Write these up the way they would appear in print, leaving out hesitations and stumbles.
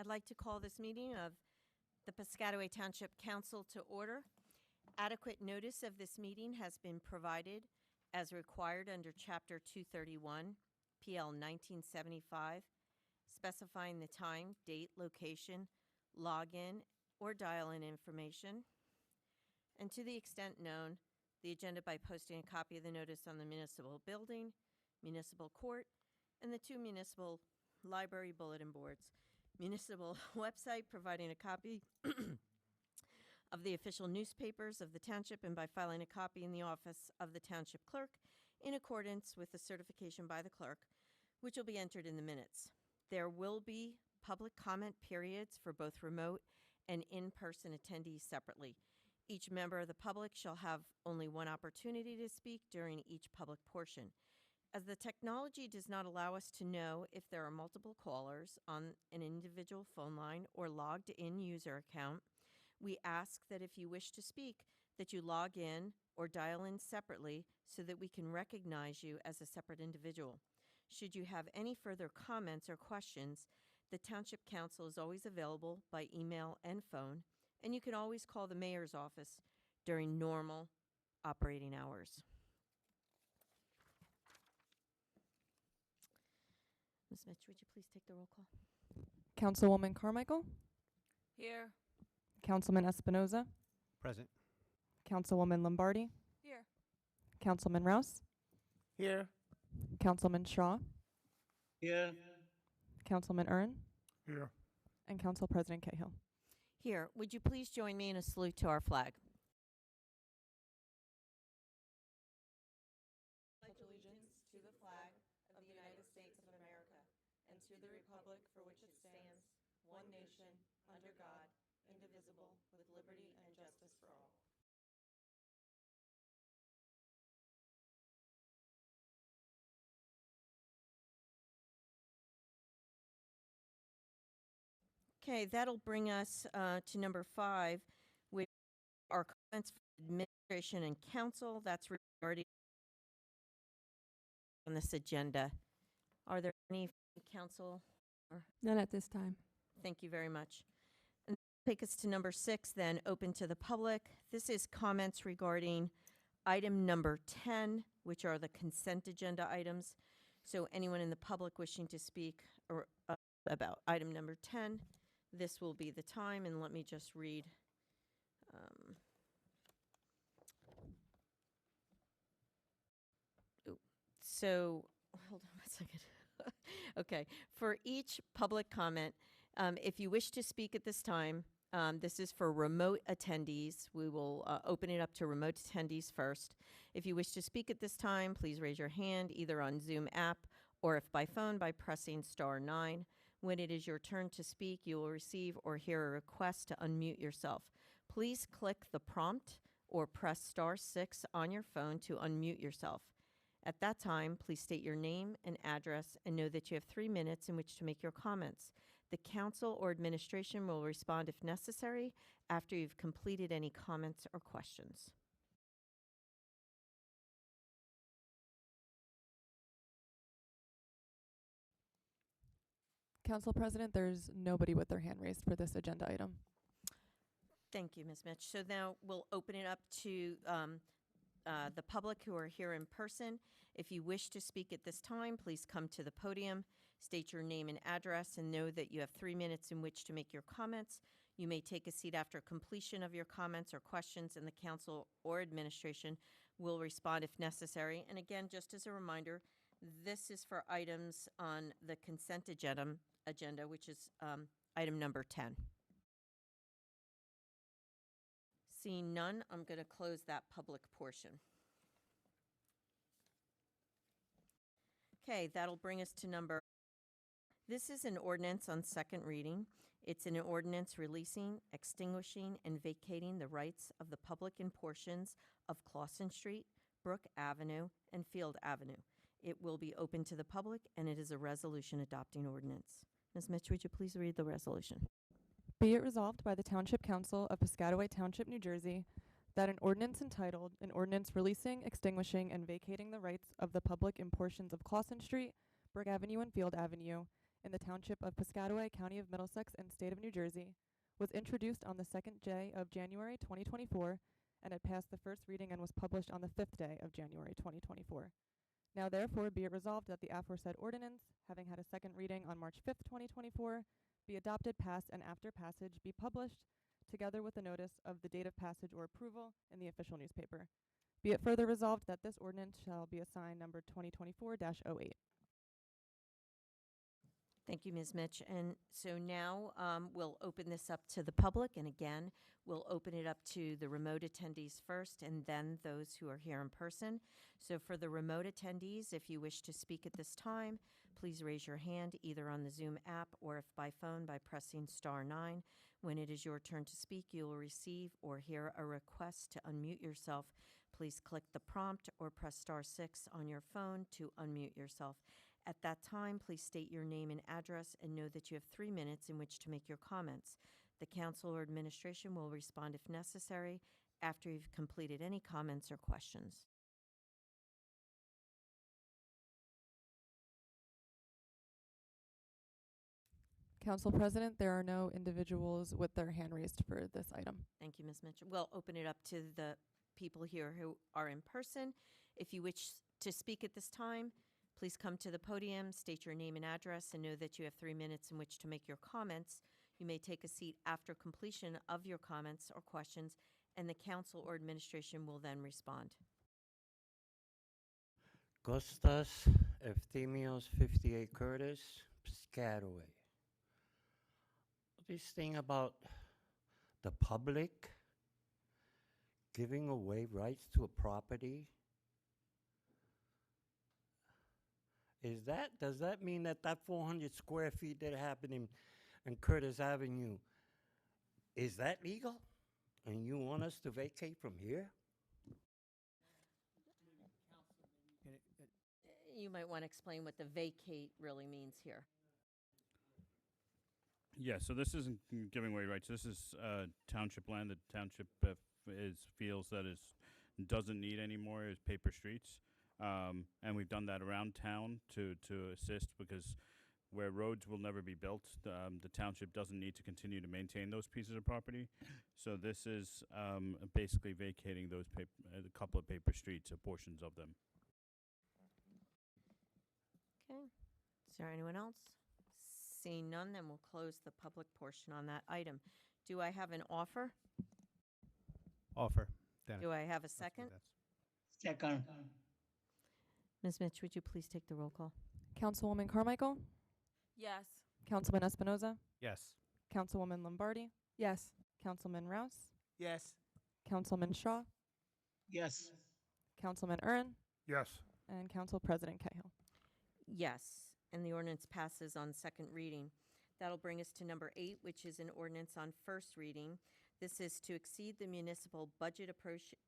I'd like to call this meeting of the Piscataway Township Council to order. Adequate notice of this meeting has been provided as required under Chapter 231, PL 1975, specifying the time, date, location, login, or dial-in information. And to the extent known, the agenda by posting a copy of the notice on the municipal building, municipal court, and the two municipal library bulletin boards. Municipal website providing a copy of the official newspapers of the township and by filing a copy in the office of the township clerk in accordance with the certification by the clerk, which will be entered in the minutes. There will be public comment periods for both remote and in-person attendees separately. Each member of the public shall have only one opportunity to speak during each public portion. As the technology does not allow us to know if there are multiple callers on an individual phone line or logged in user account, we ask that if you wish to speak, that you log in or dial in separately so that we can recognize you as a separate individual. Should you have any further comments or questions, the Township Council is always available by email and phone, and you can always call the mayor's office during normal operating hours. Ms. Mitch, would you please take the roll call? Councilwoman Carmichael. Here. Councilman Espinoza. Present. Councilwoman Lombardi. Here. Councilman Rouse. Here. Councilman Shaw. Here. Councilman Aaron. Here. And Council President Cahill. Here, would you please join me in a salute to our flag? Pledge allegiance to the flag of the United States of America and to the republic for which it stands, one nation, under God, indivisible, with liberty and justice for all. Okay, that'll bring us to number 5, which are comments from administration and council. That's regarding on this agenda. Are there any from council? None at this time. Thank you very much. And take us to number 6, then, open to the public. This is comments regarding item number 10, which are the consent agenda items. So anyone in the public wishing to speak about item number 10, this will be the time. And let me just read. So hold on one second. Okay. For each public comment, if you wish to speak at this time, this is for remote attendees. We will open it up to remote attendees first. If you wish to speak at this time, please raise your hand either on Zoom app or if by phone by pressing *9. When it is your turn to speak, you will receive or hear a request to unmute yourself. Please click the prompt or press *6 on your phone to unmute yourself. At that time, please state your name and address and know that you have 3 minutes in which to make your comments. The council or administration will respond if necessary after you've completed any comments or questions. Council President, there's nobody with their hand raised for this agenda item. Thank you, Ms. Mitch. So now we'll open it up to the public who are here in person. If you wish to speak at this time, please come to the podium, state your name and address, and know that you have 3 minutes in which to make your comments. You may take a seat after completion of your comments or questions, and the council or administration will respond if necessary. And again, just as a reminder, this is for items on the consent agenda, which is item number 10. Seeing none, I'm going to close that public portion. Okay, that'll bring us to number. This is an ordinance on second reading. It's an ordinance releasing, extinguishing, and vacating the rights of the public in portions of Clawson Street, Brook Avenue, and Field Avenue. It will be open to the public, and it is a resolution adopting ordinance. Ms. Mitch, would you please read the resolution? Be it resolved by the Township Council of Piscataway Township, New Jersey, that an ordinance entitled, an ordinance releasing, extinguishing, and vacating the rights of the public in portions of Clawson Street, Brook Avenue, and Field Avenue, in the Township of Piscataway, County of Middlesex, and State of New Jersey, was introduced on the second day of January 2024 and had passed the first reading and was published on the fifth day of January 2024. Now therefore be it resolved that the aforesaid ordinance, having had a second reading on March 5th, 2024, be adopted, passed, and after passage be published, together with a notice of the date of passage or approval in the official newspaper. Be it further resolved that this ordinance shall be assigned number 2024-08. Thank you, Ms. Mitch. And so now we'll open this up to the public. And again, we'll open it up to the remote attendees first and then those who are here in person. So for the remote attendees, if you wish to speak at this time, please raise your hand either on the Zoom app or if by phone by pressing *9. When it is your turn to speak, you will receive or hear a request to unmute yourself. Please click the prompt or press *6 on your phone to unmute yourself. At that time, please state your name and address and know that you have 3 minutes in which to make your comments. The council or administration will respond if necessary after you've completed any comments or questions. Council President, there are no individuals with their hand raised for this item. Thank you, Ms. Mitchell. We'll open it up to the people here who are in person. If you wish to speak at this time, please come to the podium, state your name and address, and know that you have 3 minutes in which to make your comments. You may take a seat after completion of your comments or questions, and the council or administration will then respond. Costas Efthymios, 58 Curtis, Piscataway. This thing about the public giving away rights to a property, does that mean that 400 square feet that happened in Curtis Avenue, is that legal? And you want us to vacate from here? You might want to explain what the vacate really means here. Yeah, so this isn't giving away rights. This is township land that township feels that doesn't need anymore is paper streets. And we've done that around town to assist because where roads will never be built, the township doesn't need to continue to maintain those pieces of property. So this is basically vacating those a couple of paper streets or portions of them. Okay. Is there anyone else? Seeing none, then we'll close the public portion on that item. Do I have an offer? Offer. Dennis. Do I have a second? Second. Ms. Mitch, would you please take the roll call? Councilwoman Carmichael, Yes. Councilman Espinoza, Yes. Councilwoman Lombardi, Yes. Councilman Rouse, Yes. Councilman Shaw, Yes. Councilman Urin, Yes. and Council President Cahill. Yes, and the ordinance passes on second reading. That'll bring us to number 8, which is an ordinance on first reading. This is to exceed the municipal budget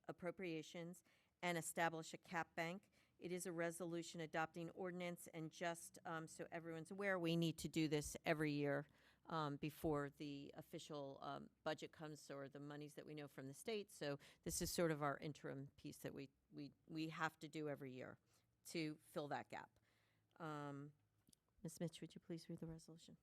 appropriations and establish a cap bank. It is a resolution adopting ordinance, and just so everyone's aware, we need to do this every year before the official budget comes or the monies that we know from the state. So this is sort of our interim piece that we have to do every year to fill that gap. Ms. Mitch, would you please read the resolution?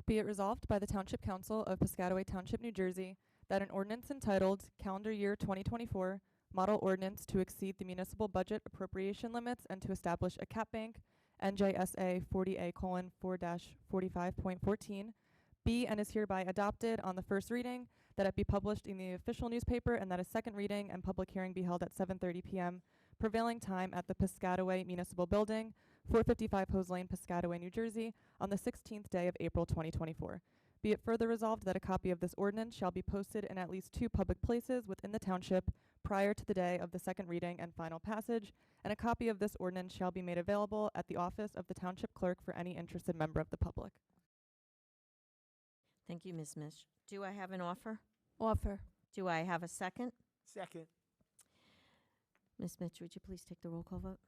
Be it resolved by the Township Council of Piscataway Township, New Jersey, that an ordinance entitled Calendar Year 2024 Model Ordinance to exceed the municipal budget appropriation limits and to establish a cap bank, NJSA 40A:4-45.14, be and is hereby adopted on the first reading, that it be published in the official newspaper, and that a second reading and public hearing be held at 7:30 p.m. prevailing time at the Piscataway Municipal Building, 455 Hose Lane, Piscataway, New Jersey, on the 16th day of April 2024. Be it further resolved that a copy of this ordinance shall be posted in at least 2 public places within the township prior to the day of the second reading and final passage, and a copy of this ordinance shall be made available at the office of the township clerk for any interested member of the public. Thank you, Ms. Mitch. Do I have an offer? Offer. Do I have a second? Second. Ms. Mitch, would you please take the roll call vote?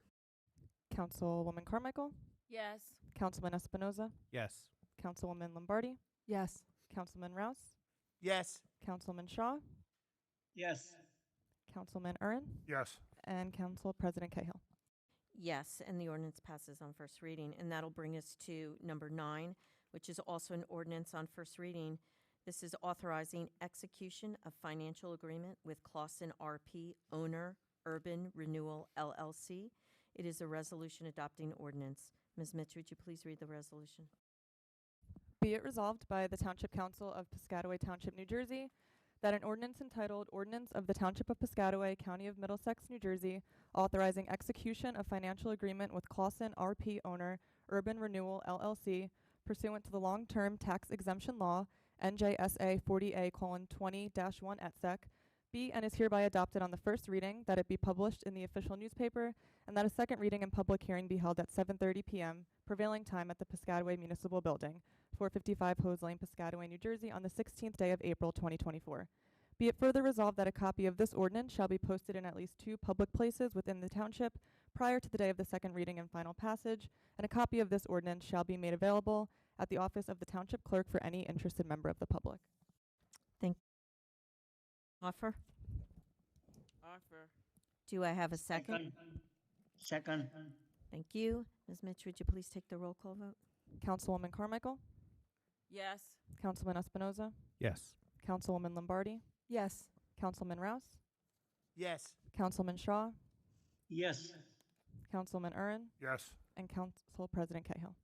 Councilwoman Carmichael, Yes. Councilman Espinoza, Yes. Councilwoman Lombardi, Yes. Councilman Rouse, Yes. Councilman Shaw, Yes. Councilman Urin, Yes. and Council President Cahill. Yes, and the ordinance passes on first reading. And that'll bring us to number 9, which is also an ordinance on first reading. This is authorizing execution of financial agreement with Clausen RP, owner, Urban Renewal LLC. It is a resolution adopting ordinance. Ms. Mitch, would you please read the resolution? Be it resolved by the Township Council of Piscataway Township, New Jersey, that an ordinance entitled Ordinance of the Township of Piscataway, County of Middlesex, New Jersey, authorizing execution of financial agreement with Clausen RP, owner, Urban Renewal LLC, pursuant to the long-term tax exemption law, NJSA 40A:20-1 et sec, be and is hereby adopted on the first reading, that it be published in the official newspaper, and that a second reading and public hearing be held at 7:30 p.m., prevailing time at the Piscataway Municipal Building, 455 Hose Lane, Piscataway, New Jersey, on the 16th day of April 2024. Be it further resolved that a copy of this ordinance shall be posted in at least 2 public places within the township prior to the day of the second reading and final passage, and a copy of this ordinance shall be made available at the office of the township clerk for any interested member of the public. Offer? Offer. Do I have a second? Second. Thank you. Ms. Mitch, would you please take the roll call vote? Councilwoman Carmichael, Yes. Councilman Espinoza, Yes. Councilwoman Lombardi, Yes. Councilman Rouse, Yes. Councilman Shaw, Yes. Councilman Urin, Yes. and Council President Cahill.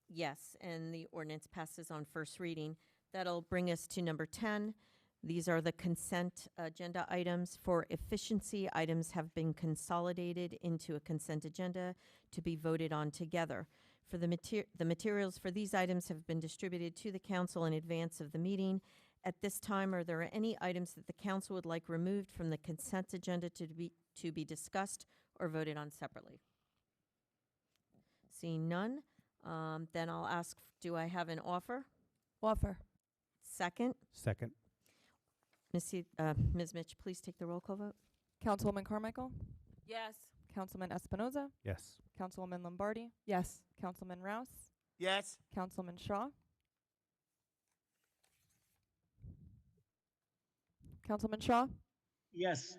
Yes, and the ordinance passes on first reading. That'll bring us to number 10. These are the consent agenda items. For efficiency, items have been consolidated into a consent agenda to be voted on together. For the materials for these items have been distributed to the council in advance of the meeting. At this time, are there any items that the council would like removed from the consent agenda to be discussed or voted on separately? Seeing none, then I'll ask, do I have an offer? Offer. Second? Second. Ms. Mitch, please take the roll call vote. Councilwoman Carmichael, Yes. Councilman Espinoza, Yes. Councilwoman Lombardi, Yes. Councilman Rouse, Yes. Councilman Shaw, Councilman Shaw, Yes.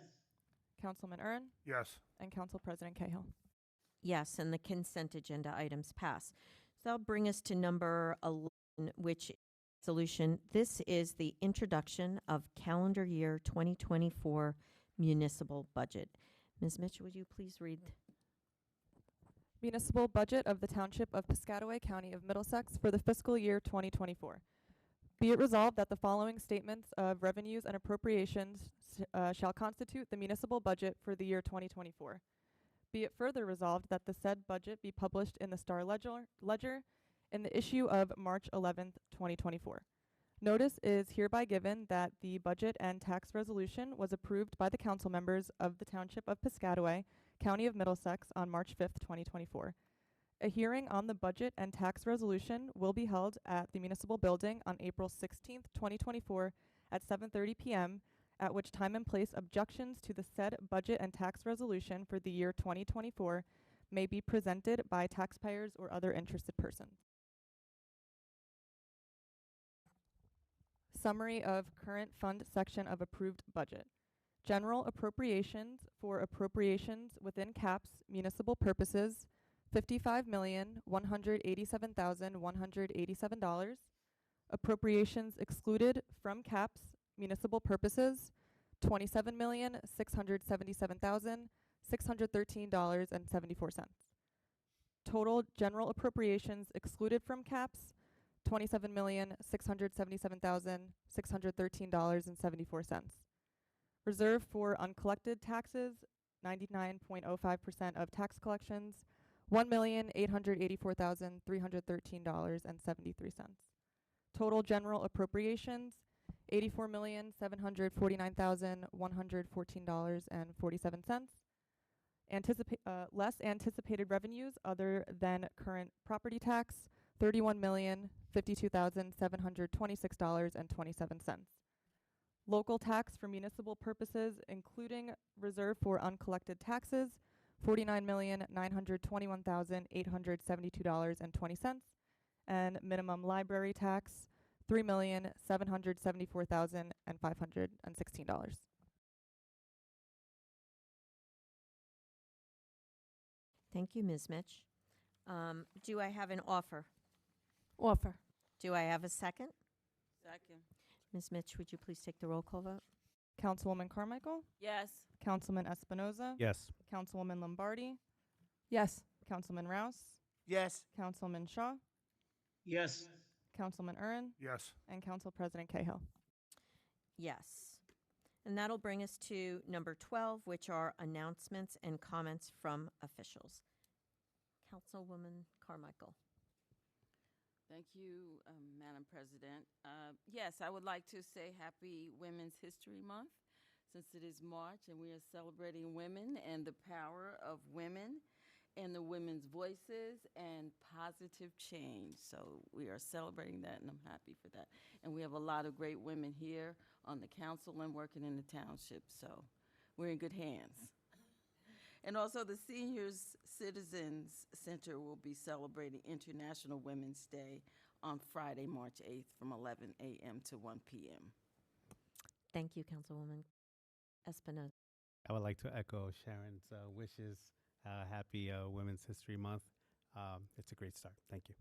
Councilman Urin, Yes. and Council President Cahill. Yes, and the consent agenda items pass. So that'll bring us to number 11, which is resolution. This is the introduction of calendar year 2024 municipal budget. Ms. Mitchell, would you please read? Municipal budget of the Township of Piscataway, County of Middlesex for the fiscal year 2024. Be it resolved that the following statements of revenues and appropriations shall constitute the municipal budget for the year 2024. Be it further resolved that the said budget be published in the Star Ledger in the issue of March 11th, 2024. Notice is hereby given that the budget and tax resolution was approved by the council members of the Township of Piscataway, County of Middlesex on March 5th, 2024. A hearing on the budget and tax resolution will be held at the Municipal Building on April 16th, 2024 at 7:30 p.m., at which time and place objections to the said budget and tax resolution for the year 2024 may be presented by taxpayers or other interested persons. Summary of current fund section of approved budget. General appropriations for appropriations within caps municipal purposes, $55,187,187. Appropriations excluded from caps municipal purposes, $27,677,613.74. Total general appropriations excluded from caps, $27,677,613.74. Reserve for uncollected taxes, 99.05% of tax collections, $1,884,313.73. Total general appropriations, $84,749,114.47. Less anticipated revenues other than current property tax, $31,052,726.27. Local tax for municipal purposes, including reserve for uncollected taxes, $49,921,872.20. And minimum library tax, $3,774,516. Thank you, Ms. Mitch. Do I have an offer? Offer. Do I have a second? Second. Ms. Mitch, would you please take the roll call vote? Councilwoman Carmichael, Yes. Councilman Espinoza, Yes. Councilwoman Lombardi, Yes. Councilman Rouse, Yes. Councilman Shaw, yes, Councilman Curran, Yes. and Council President Cahill. Yes. And that'll bring us to number 12, which are announcements and comments from officials. Councilwoman Carmichael. Thank you, Madam President. Yes, I would like to say Happy Women's History Month, since it is March and we are celebrating women and the power of women and the women's voices and positive change. So we are celebrating that, and I'm happy for that. And we have a lot of great women here on the council and working in the township, so we're in good hands. And also the Seniors Citizens Center will be celebrating International Women's Day on Friday, March 8th from 11 a.m. to 1 p.m. Thank you, Councilwoman Espinoza. I would like to echo Sharon's wishes. Happy Women's History Month. It's a great start. Thank you.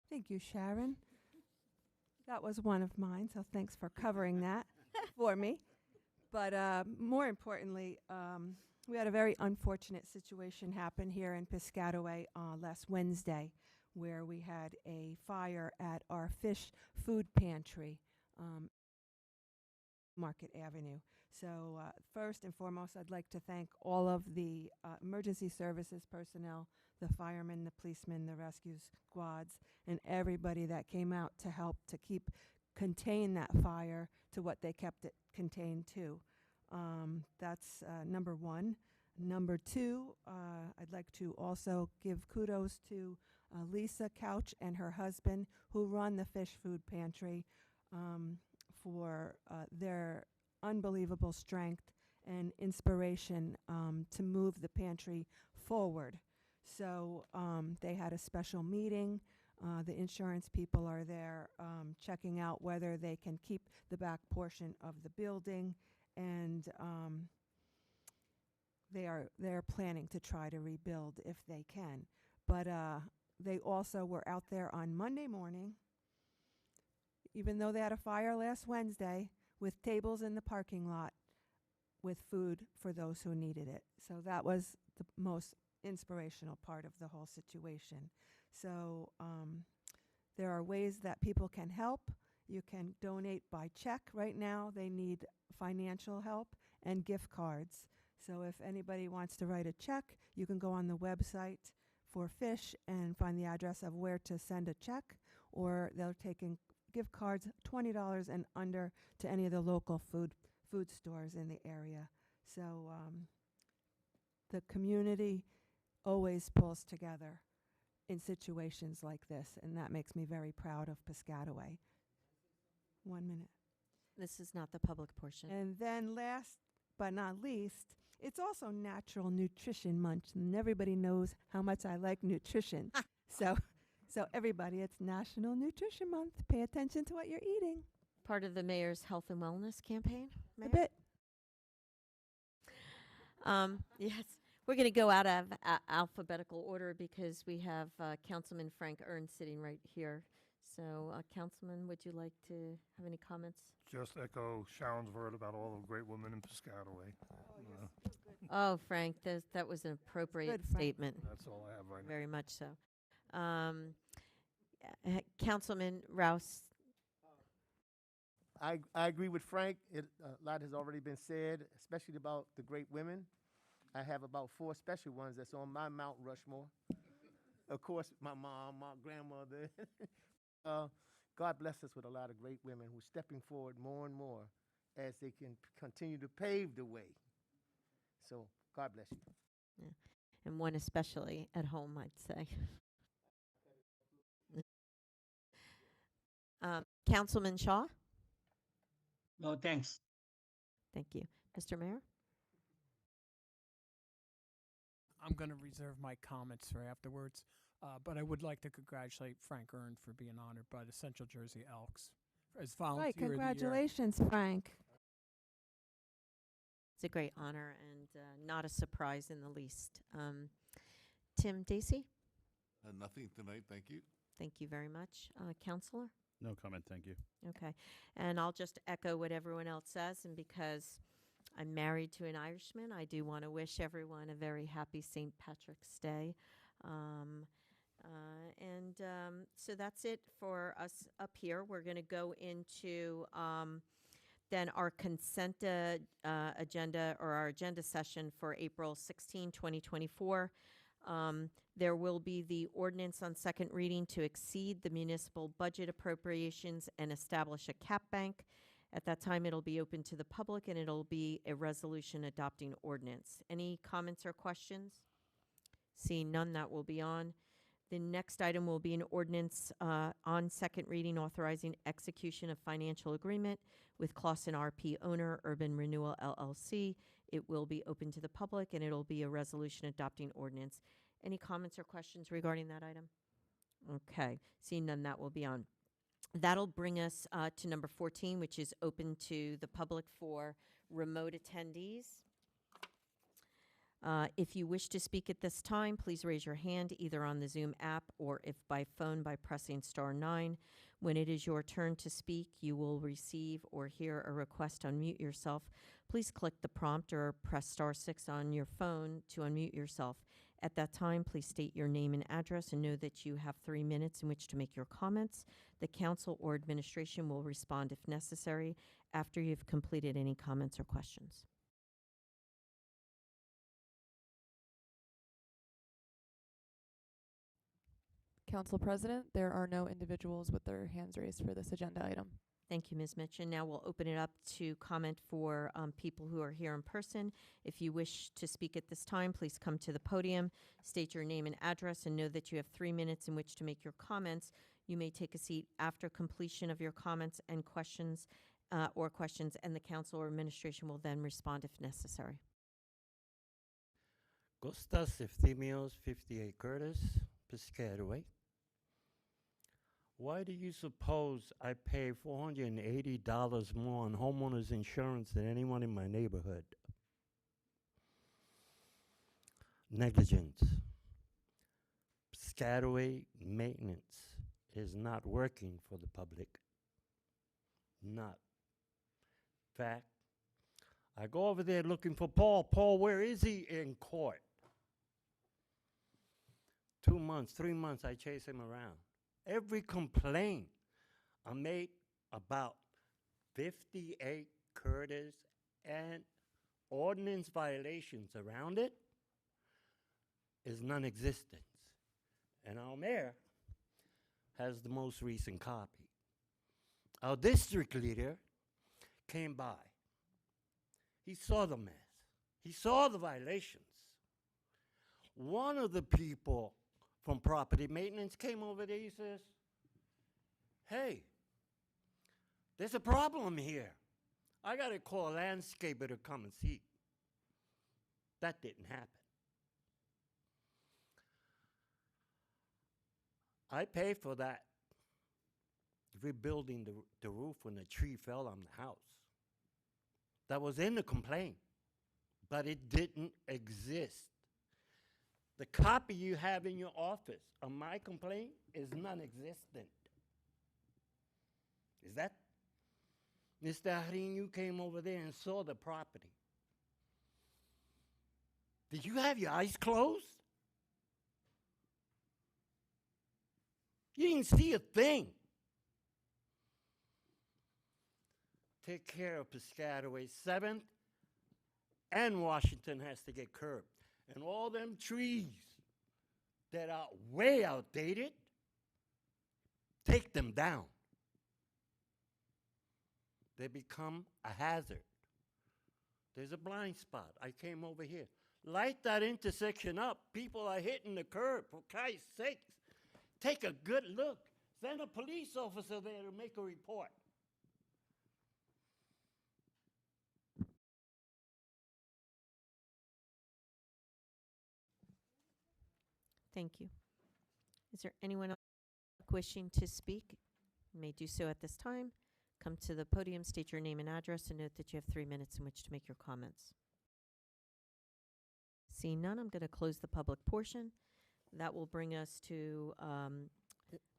Thank you, Sharon. That was one of mine, so thanks for covering that for me. But more importantly, we had a very unfortunate situation happen here in Piscataway last Wednesday, where we had a fire at our fish food pantry, Market Avenue. So first and foremost, I'd like to thank all of the emergency services personnel, the firemen, the policemen, the rescue squads, and everybody that came out to help to contain that fire to what they kept it contained to. That's number one. Number two, I'd like to also give kudos to Lisa Couch and her husband, who run the fish food pantry, for their unbelievable strength and inspiration to move the pantry forward. So they had a special meeting. The insurance people are there checking out whether they can keep the back portion of the building, and they're planning to try to rebuild if they can. But they also were out there on Monday morning, even though they had a fire last Wednesday, with tables in the parking lot with food for those who needed it. So that was the most inspirational part of the whole situation. So there are ways that people can help. You can donate by check. Right now they need financial help and gift cards. So if anybody wants to write a check, you can go on the website for Fish and find the address of where to send a check, or they're taking gift cards, $20 and under, to any of the local food stores in the area. So the community always pulls together in situations like this, and that makes me very proud of Piscataway. 1 minute. This is not the public portion. And then last but not least, it's also Natural Nutrition Month, and everybody knows how much I like nutrition. So everybody, it's National Nutrition Month. Pay attention to what you're eating. Part of the mayor's health and wellness campaign. Mayor? A bit. Yes, we're going to go out of alphabetical order because we have Councilman Frank Ern sitting right here. So, Councilman, would you like to have any comments? Just echo Sharon's word about all the great women in Piscataway. Oh, Frank, that was an appropriate Good, Frank. statement. That's all I have right now. Very much so. Councilman Rouse. I agree with Frank. A lot has already been said, especially about the great women. I have about 4 special ones that's on my Mount Rushmore. Of course, my mom, my grandmother. God bless us with a lot of great women who are stepping forward more and more as they can continue to pave the way. So, God bless you. Yeah. And one especially at home, I'd say. Councilman Shaw? no, thanks. Thank you. Mr. Mayor? I'm going to reserve my comments for afterwards, but I would like to congratulate Frank Ern for being honored by the Central Jersey Elks as Volunteer Right, of the Year. congratulations, Frank. It's a great honor and not a surprise in the least. Tim Dacey? Nothing tonight, thank you. Thank you very much. Counselor? No comment, thank you. Okay. And I'll just echo what everyone else says. And because I'm married to an Irishman, I do want to wish everyone a very happy St. Patrick's Day. So that's it for us up here. We're going to go into then our consent agenda, or our agenda session for April 16, 2024. There will be the ordinance on second reading to exceed the municipal budget appropriations and establish a cap bank. At that time, it'll be open to the public, and it'll be a resolution adopting ordinance. Any comments or questions? Seeing none, that will be on. The next item will be an ordinance on second reading authorizing execution of financial agreement with Clausen RP owner, Urban Renewal LLC. It will be open to the public, and it'll be a resolution adopting ordinance. Any comments or questions regarding that item? Okay, seeing none, that will be on. That'll bring us to number 14, which is open to the public for remote attendees. If you wish to speak at this time, please raise your hand either on the Zoom app or if by phone by pressing *9. When it is your turn to speak, you will receive or hear a request to unmute yourself. Please click the prompt or press *6 on your phone to unmute yourself. At that time, please state your name and address and know that you have 3 minutes in which to make your comments. The council or administration will respond if necessary after you've completed any comments or questions. Council President, there are no individuals with their hands raised for this agenda item. Thank you, Ms. Mitchin. Now we'll open it up to comment for people who are here in person. If you wish to speak at this time, please come to the podium, state your name and address, and know that you have 3 minutes in which to make your comments. You may take a seat after completion of your comments and questions, and the council or administration will then respond if necessary. Costas Efthymios, 58 Curtis, Piscataway. Why do you suppose I pay $480 more on homeowners insurance than anyone in my neighborhood? Negligence. Piscataway maintenance is not working for the public. Not. Fact, I go over there looking for Paul. Paul, where is he? In court. 2 months, 3 months, I chase him around. Every complaint I made about 58 Curtis and ordinance violations around it is non-existent. And our mayor has the most recent copy. Our district leader came by. He saw the mess. He saw the violations. One of the people from property maintenance came over there. He says, hey, there's a problem here. I got to call a landscaper to come and see. That didn't happen. I paid for that, rebuilding the roof when the tree fell on the house. That was in the complaint, but it didn't exist. The copy you have in your office of my complaint is non-existent. Is that? Mr. Harin, you came over there and saw the property. Did you have your eyes closed? You didn't see a thing. Take care of Piscataway 7th, and Washington has to get curbed. And all them trees that are way outdated, take them down. They become a hazard. There's a blind spot. I came over here. Light that intersection up. People are hitting the curb, for Christ's sakes. Take a good look. Send a police officer there to make a report. Thank you. Is there anyone else wishing to speak? You may do so at this time. Come to the podium, state your name and address, and note that you have 3 minutes in which to make your comments. Seeing none, I'm going to close the public portion. That will bring us to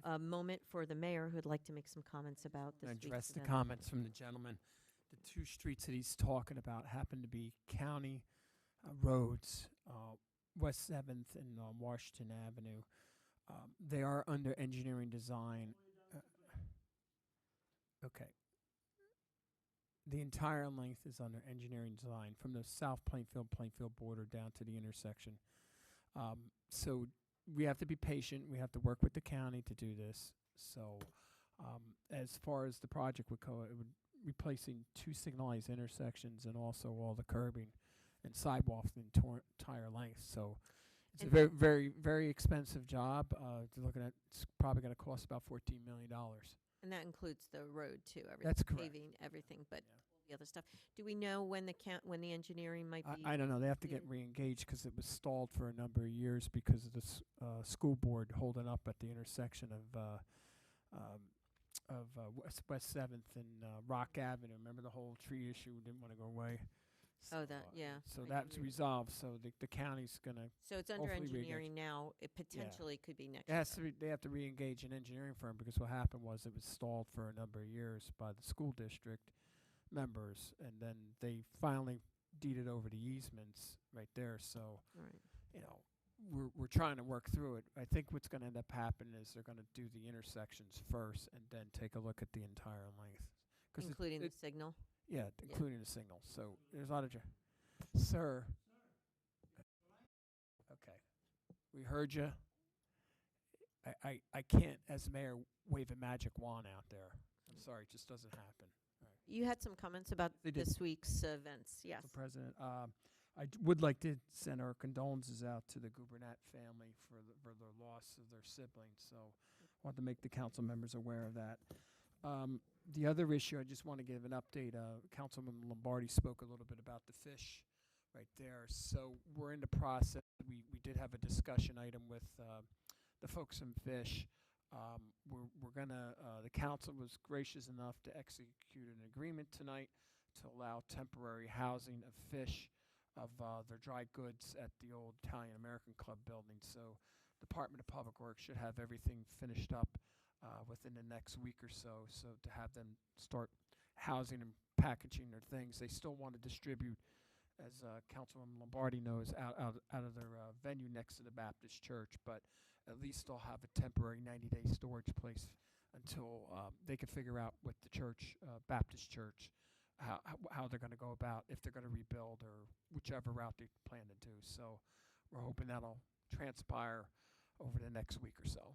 a moment for the mayor who'd like to make some comments about this I week's address the event. comments from the gentleman. The two streets that he's talking about happen to be county roads, West 7th and Washington Avenue. They are under engineering design. Okay. The entire length is under engineering design from the South Plainfield border down to the intersection. So we have to be patient. We have to work with the county to do this. So as far as the project would go, it would replacing 2 signalized intersections and also all the curbing and sidewalks the entire length. So it's a very, very, very expensive job. They're looking at it's probably going to cost about $14 million. And that includes the road too, everything, That's correct. paving, everything, but all the other stuff. Do we know when the engineering might be? I don't know. They have to get re-engaged because it was stalled for a number of years because of the school board holding up at the intersection of West 7th and Rock Avenue. Remember the whole tree issue didn't want to go away. Oh, that, yeah. So I that's do. resolved. So the county's going to. So it's under hopefully engineering now. It potentially could be next It has year. to they have to re-engage an engineering firm because what happened was it was stalled for a number of years by the school district members, and then they finally deeded over the easements right there. So, Right. we're trying to work through it. I think what's going to end up happening is they're going to do the intersections first and then take a look at the entire length. Including the signal? Yeah, including the signal. So there's a lot of Sir. Okay. We heard you. I can't, as mayor, wave a magic wand out there. I'm sorry, it just doesn't happen. You had some comments about They did. this week's events. Yes. Mr. President, I would like to send our condolences out to the Gubernat family for the loss of their siblings. So I want to make the council members aware of that. The other issue, I just want to give an update. Councilman Lombardi spoke a little bit about the fish right there. So we're in the process. We did have a discussion item with the folks from Fish. We're gonna. The council was gracious enough to execute an agreement tonight to allow temporary housing of fish of their dry goods at the old Italian American Club building. So Department of Public Works should have everything finished up within the next week or so. So to have them start housing and packaging their things, they still want to distribute, as Councilman Lombardi knows, out of their venue next to the Baptist church. But at least they'll have a temporary 90-day storage place until they can figure out with the church, Baptist church, how they're going to go about, if they're going to rebuild or whichever route they plan to do. So we're hoping that'll transpire over the next week or so.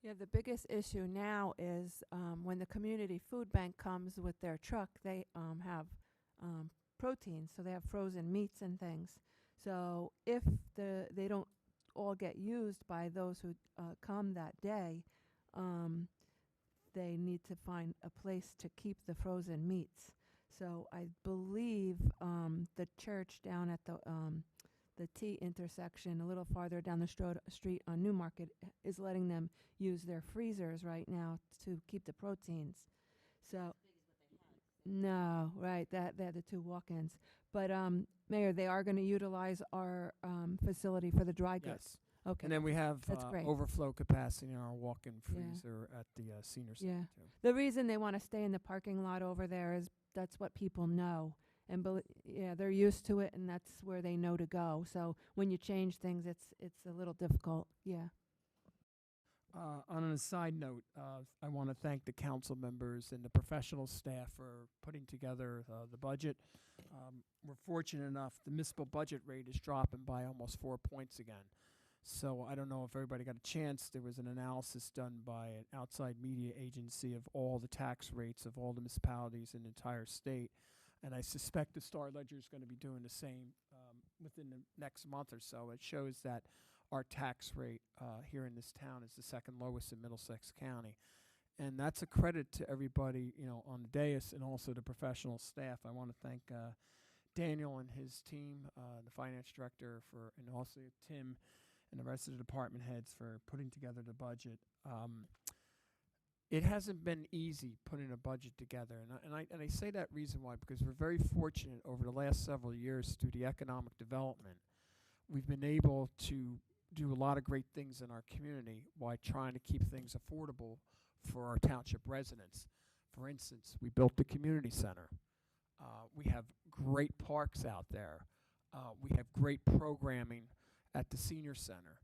Yeah, the biggest issue now is when the community food bank comes with their truck, they have proteins, so they have frozen meats and things. So if they don't all get used by those who come that day, they need to find a place to keep the frozen meats. So I believe the church down at the T intersection, a little farther down the street on Newmarket, is letting them use their freezers right now to keep the proteins. So, no, right, they're the two walk-ins. But Mayor, they are going to utilize our facility for the dry goods. Yes. Okay. And then we have That's great. overflow capacity in our walk-in Yeah. freezer at the senior Yeah. center too. The reason they want to stay in the parking lot over there is that's what people know. And they're used to it, and that's where they know to go. So when you change things, it's a little difficult. Yeah. On a side note, I want to thank the council members and the professional staff for putting together the budget. We're fortunate enough, the municipal budget rate is dropping by almost 4 points again. So I don't know if everybody got a chance. There was an analysis done by an outside media agency of all the tax rates of all the municipalities in the entire state. And I suspect the Star Ledger is going to be doing the same within the next month or so. It shows that our tax rate here in this town is the second lowest in Middlesex County. And that's a credit to everybody, on the dais and also the professional staff. I want to thank Daniel and his team, the finance director, and also Tim and the rest of the department heads for putting together the budget. It hasn't been easy putting a budget together, and I say that reason why, because we're very fortunate over the last several years through the economic development. We've been able to do a lot of great things in our community while trying to keep things affordable for our township residents. For instance, we built the community center. We have great parks out there. We have great programming at the senior center.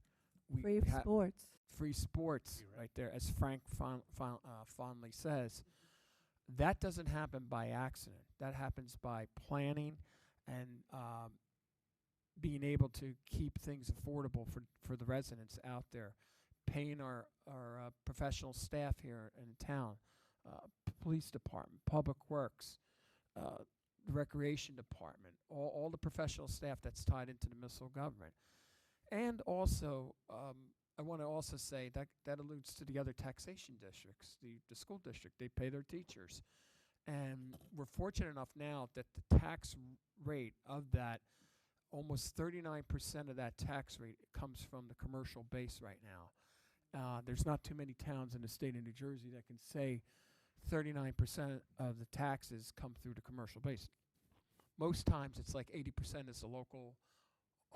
Free sports. Free sports right there, as Frank fondly says. That doesn't happen by accident. That happens by planning and being able to keep things affordable for the residents out there, paying our professional staff here in town, police department, public works, the recreation department, all the professional staff that's tied into the municipal government. And also, I want to also say that alludes to the other taxation districts, the school district. They pay their teachers. And we're fortunate enough now that the tax rate of that, almost 39% of that tax rate comes from the commercial base right now. There's not too many towns in the state of New Jersey that can say 39% of the taxes come through the commercial base. Most times it's like 80% is the local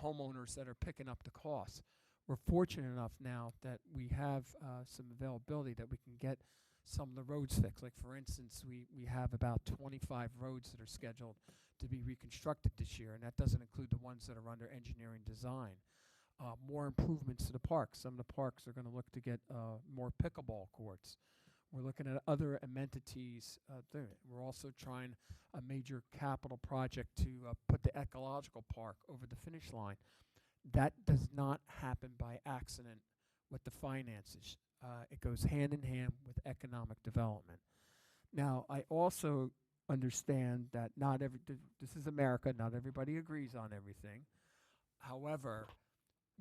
homeowners that are picking up the costs. We're fortunate enough now that we have some availability that we can get some of the roads fixed. Like, for instance, we have about 25 roads that are scheduled to be reconstructed this year, and that doesn't include the ones that are under engineering design. More improvements to the parks. Some of the parks are going to look to get more pickleball courts. We're looking at other amenities there. We're also trying a major capital project to put the ecological park over the finish line. That does not happen by accident with the finances. It goes hand in hand with economic development. Now, I also understand that this is America, not everybody agrees on everything. However,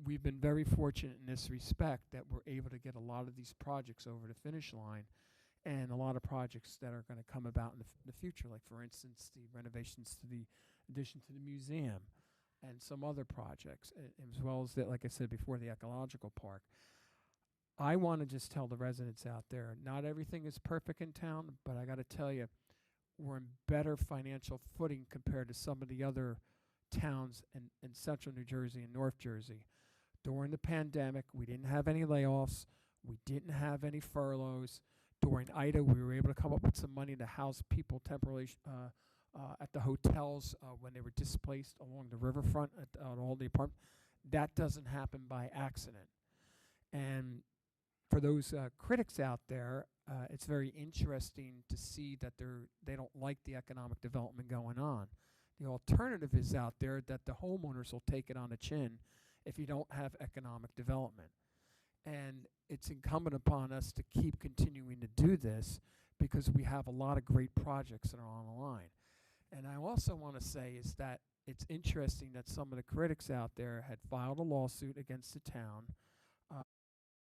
we've been very fortunate in this respect that we're able to get a lot of these projects over the finish line, and a lot of projects that are going to come about in the future, like, for instance, the renovations to the addition to the museum and some other projects, as well as, like I said before, the ecological park. I want to just tell the residents out there, not everything is perfect in town, but I got to tell you, we're in better financial footing compared to some of the other towns in central New Jersey and North Jersey. During the pandemic, we didn't have any layoffs. We didn't have any furloughs. During Ida, we were able to come up with some money to house people temporarily at the hotels when they were displaced along the riverfront at all the apartments. That doesn't happen by accident. And for those critics out there, it's very interesting to see that they don't like the economic development going on. The alternative is out there that the homeowners will take it on the chin if you don't have economic development. And it's incumbent upon us to keep continuing to do this because we have a lot of great projects that are on the line. And I also want to say is that it's interesting that some of the critics out there had filed a lawsuit against the town,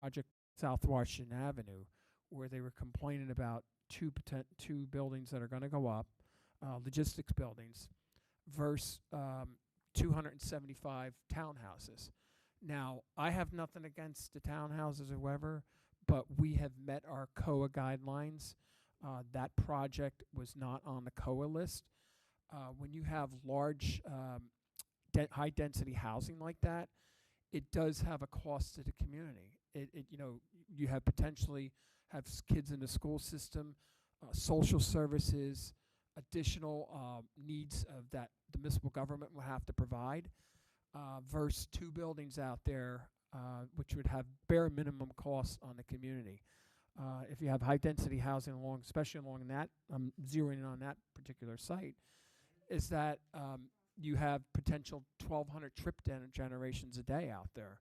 Project South Washington Avenue, where they were complaining about two buildings that are going to go up, logistics buildings, versus 275 townhouses. Now, I have nothing against the townhouses or whatever, but we have met our COA guidelines. That project was not on the COA list. When you have large, high-density housing like that, it does have a cost to the community. You have potentially have kids in the school system, social services, additional needs of that the municipal government will have to provide, versus two buildings out there, which would have bare minimum costs on the community. If you have high-density housing especially along that, I'm zeroing in on that particular site, is that you have potential 1,200 trip generations a day out there.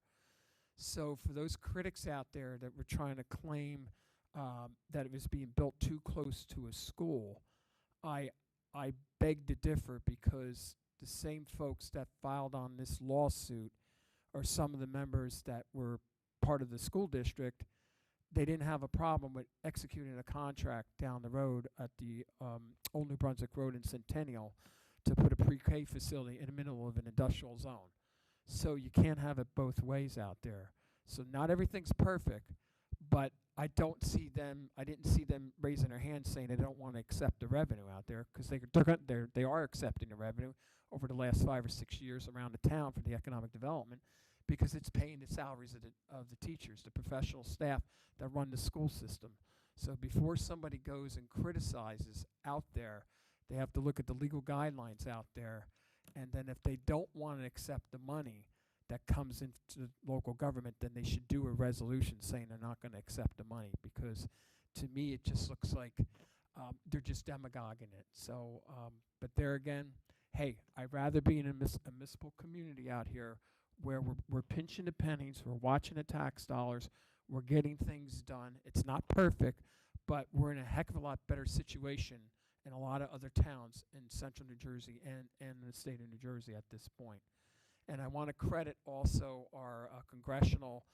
So for those critics out there that were trying to claim that it was being built too close to a school, I beg to differ, because the same folks that filed on this lawsuit are some of the members that were part of the school district. They didn't have a problem with executing a contract down the road at the Old New Brunswick Road in Centennial to put a pre-K facility in the middle of an industrial zone. So you can't have it both ways out there. So not everything's perfect, but I didn't see them raising their hands saying they don't want to accept the revenue out there, because they are accepting the revenue over the last 5 or 6 years around the town for the economic development, because it's paying the salaries of the teachers, the professional staff that run the school system. So before somebody goes and criticizes out there, they have to look at the legal guidelines out there, and then if they don't want to accept the money that comes into the local government, then they should do a resolution saying they're not going to accept the money, because to me it just looks like they're just demagoguing it. So, but there again, hey, I'd rather be in a municipal community out here where we're pinching the pennies, we're watching the tax dollars, we're getting things done. It's not perfect, but we're in a heck of a lot better situation in a lot of other towns in central New Jersey and the state of New Jersey at this point. And I want to credit also our congressional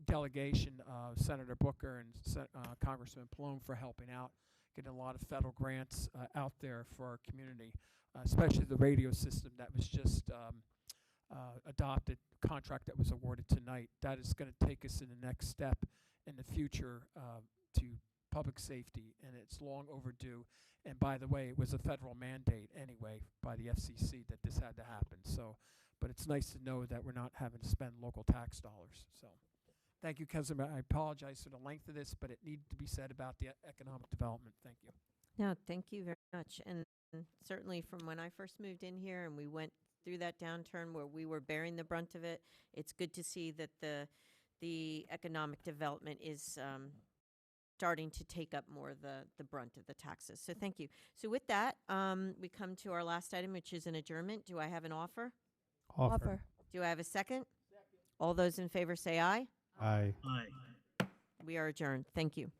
delegation, Senator Booker and Congressman Pallone, for helping out, getting a lot of federal grants out there for our community, especially the radio system that was just adopted, contract that was awarded tonight. That is going to take us in the next step in the future to public safety, and it's long overdue. And by the way, it was a federal mandate anyway by the FCC that this had to happen. So, but it's nice to know that we're not having to spend local tax dollars. So, thank you, Councilman. I apologize for the length of this, but it needed to be said about the economic development. Thank you. No, thank you very much. And certainly from when I first moved in here and we went through that downturn where we were bearing the brunt of it, it's good to see that the economic development is starting to take up more of the brunt of the taxes. So thank you. So with that, we come to our last item, which is an adjournment. Do I have an offer? Offer. Do I have a second? All those in favor say aye. Aye. Aye. We are adjourned. Thank you.